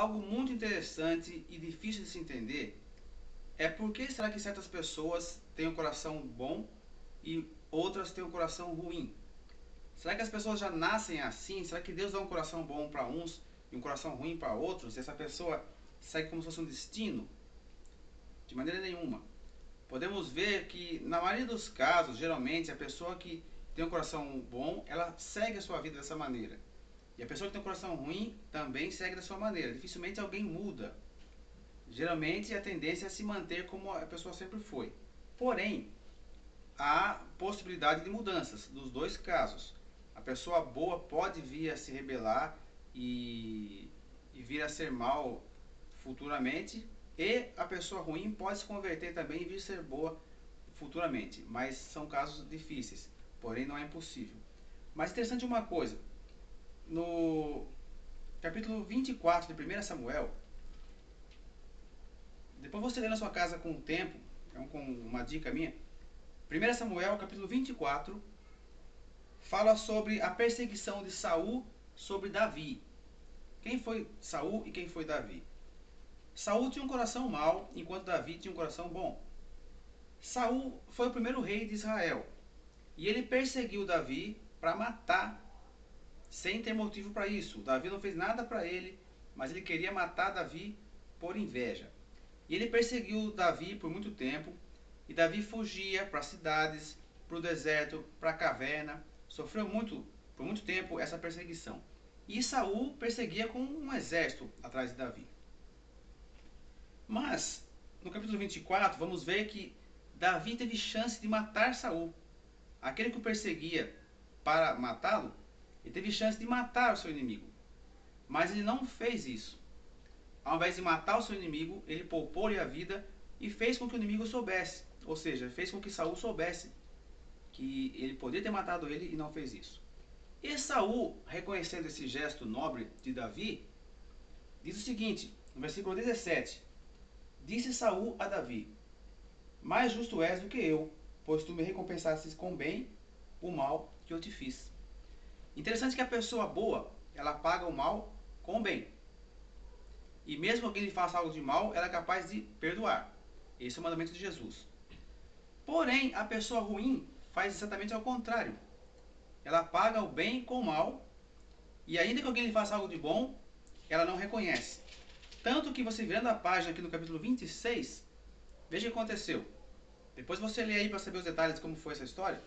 algo muito interessante e difícil de se entender é por que será que certas pessoas têm um coração bom e outras têm um coração ruim? Será que as pessoas já nascem assim? Será que Deus dá um coração bom para uns e um coração ruim para outros? E essa pessoa segue como se fosse um destino? De maneira nenhuma. Podemos ver que, na maioria dos casos, geralmente, a pessoa que tem um coração bom, ela segue a sua vida dessa maneira. E a pessoa que tem um coração ruim também segue da sua maneira. Dificilmente alguém muda. Geralmente a tendência é se manter como a pessoa sempre foi. Porém, há possibilidade de mudanças dos dois casos. A pessoa boa pode vir a se rebelar e vir a ser mal futuramente, e a pessoa ruim pode se converter também e vir a ser boa futuramente. Mas são casos difíceis, porém não é impossível. Mas interessante uma coisa, no capítulo 24 de 1 Samuel, depois você lê na sua casa com o tempo, com uma dica minha. 1 Samuel, capítulo 24, fala sobre a perseguição de Saul sobre Davi. Quem foi Saul e quem foi Davi? Saul tinha um coração mau, enquanto Davi tinha um coração bom. Saul foi o primeiro rei de Israel, e ele perseguiu Davi para matar, sem ter motivo para isso. Davi não fez nada para ele, mas ele queria matar Davi por inveja. E ele perseguiu Davi por muito tempo, e Davi fugia para as cidades, para o deserto, para a caverna. Sofreu por muito tempo essa perseguição. E Saul perseguia com um exército atrás de Davi. Mas, no capítulo 24, vamos ver que Davi teve chance de matar Saul. Aquele que o perseguia para matá-lo, ele teve chance de matar o seu inimigo. Mas ele não fez isso. Ao invés de matar o seu inimigo, ele poupou-lhe a vida e fez com que o inimigo soubesse. Ou seja, fez com que Saul soubesse que ele poderia ter matado ele e não fez isso. E Saul, reconhecendo esse gesto nobre de Davi, diz o seguinte, no versículo 17: Disse Saul a Davi: Mais justo és do que eu, pois tu me recompensastes com bem o mal que eu te fiz. Interessante que a pessoa boa, ela paga o mal com o bem. E mesmo que alguém lhe faça algo de mal, ela é capaz de perdoar. Esse é o mandamento de Jesus. Porém, a pessoa ruim faz exatamente ao contrário. Ela paga o bem com o mal, e ainda que alguém lhe faça algo de bom, ela não reconhece. Tanto que você virando a página aqui no capítulo 26, veja o que aconteceu. Depois você lê aí para saber os detalhes de como foi essa história.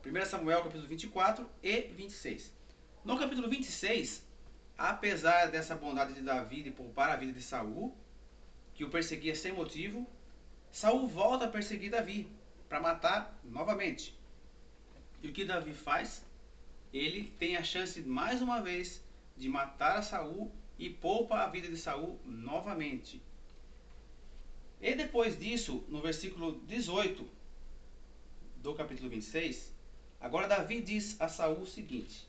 1 Samuel capítulo 24 e 26. No capítulo 26, apesar dessa bondade de Davi de poupar a vida de Saul, que o perseguia sem motivo, Saul volta a perseguir Davi para matar novamente. E o que Davi faz? Ele tem a chance mais uma vez de matar a Saul e poupa a vida de Saul novamente. E depois disso, no versículo 18 do capítulo 26, agora Davi diz a Saul o seguinte: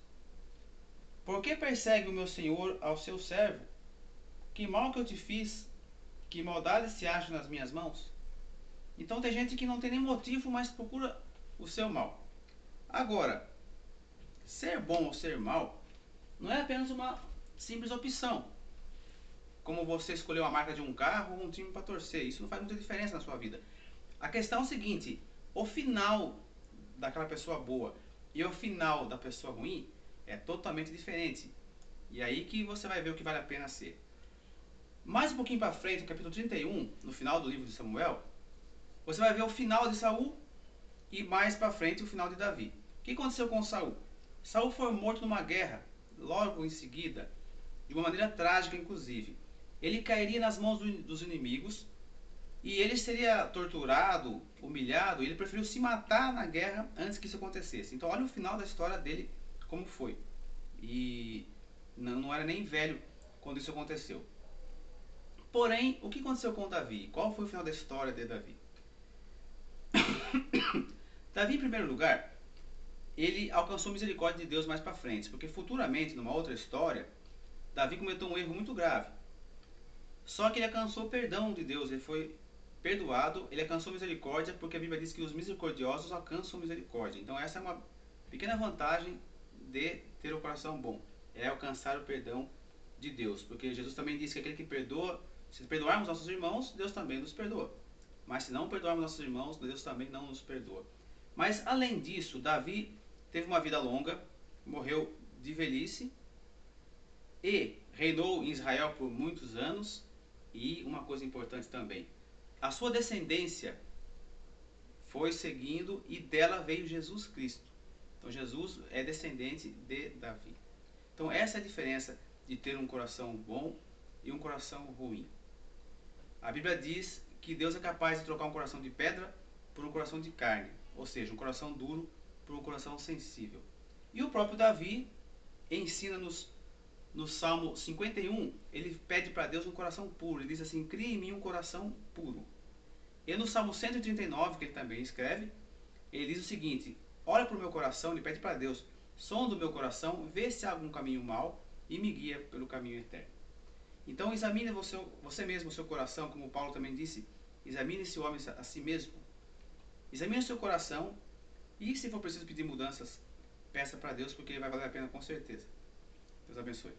Por que persegue o meu senhor ao seu servo? Que mal que eu te fiz? Que maldade se acha nas minhas mãos? Então tem gente que não tem nem motivo, mas procura o seu mal. Agora, ser bom ou ser mal não é apenas uma simples opção. Como você escolher uma marca de um carro ou um time para torcer. Isso não faz muita diferença na sua vida. A questão é o seguinte: o final daquela pessoa boa e o final da pessoa ruim é totalmente diferente. E aí que você vai ver o que vale a pena ser. Mais um pouquinho para frente, no capítulo 31, no final do livro de Samuel, você vai ver o final de Saul e mais para frente o final de Davi. O que aconteceu com Saul? Saul foi morto numa guerra, logo em seguida, de uma maneira trágica inclusive. Ele cairia nas mãos dos inimigos e ele seria torturado, humilhado, e ele preferiu se matar na guerra antes que isso acontecesse. Então olha o final da história dele como foi. E não era nem velho quando isso aconteceu. Porém, o que aconteceu com Davi? Qual foi o final da história de Davi? Davi, em primeiro lugar, ele alcançou misericórdia de Deus mais para frente, porque futuramente, numa outra história, Davi cometeu um erro muito grave. Só que ele alcançou perdão de Deus, ele foi perdoado, ele alcançou misericórdia, porque a Bíblia diz que os misericordiosos alcançam misericórdia. Então essa é uma pequena vantagem de ter o coração bom, é alcançar o perdão de Deus, porque Jesus também disse que aquele que perdoa, se perdoarmos nossos irmãos, Deus também nos perdoa. Mas se não perdoarmos nossos irmãos, Deus também não nos perdoa. Mas além disso, Davi teve uma vida longa, morreu de velhice e reinou em Israel por muitos anos. E uma coisa importante também, a sua descendência foi seguindo e dela veio Jesus Cristo. Então Jesus é descendente de Davi. Então essa é a diferença de ter um coração bom e um coração ruim. A Bíblia diz que Deus é capaz de trocar um coração de pedra por um coração de carne, ou seja, um coração duro por um coração sensível. E o próprio Davi ensina-nos no Salmo 51, ele pede para Deus um coração puro. Ele diz assim: crie em mim um coração puro. E no Salmo 139, que ele também escreve, ele diz o seguinte: olha para o meu coração, ele pede para Deus, sonda o meu coração, vê se há algum caminho mau e me guia pelo caminho eterno. Então examine você mesmo o seu coração, como Paulo também disse, examine esse homem a si mesmo. Examine o seu coração e, se for preciso pedir mudanças, peça para Deus, porque vai valer a pena com certeza. Deus abençoe.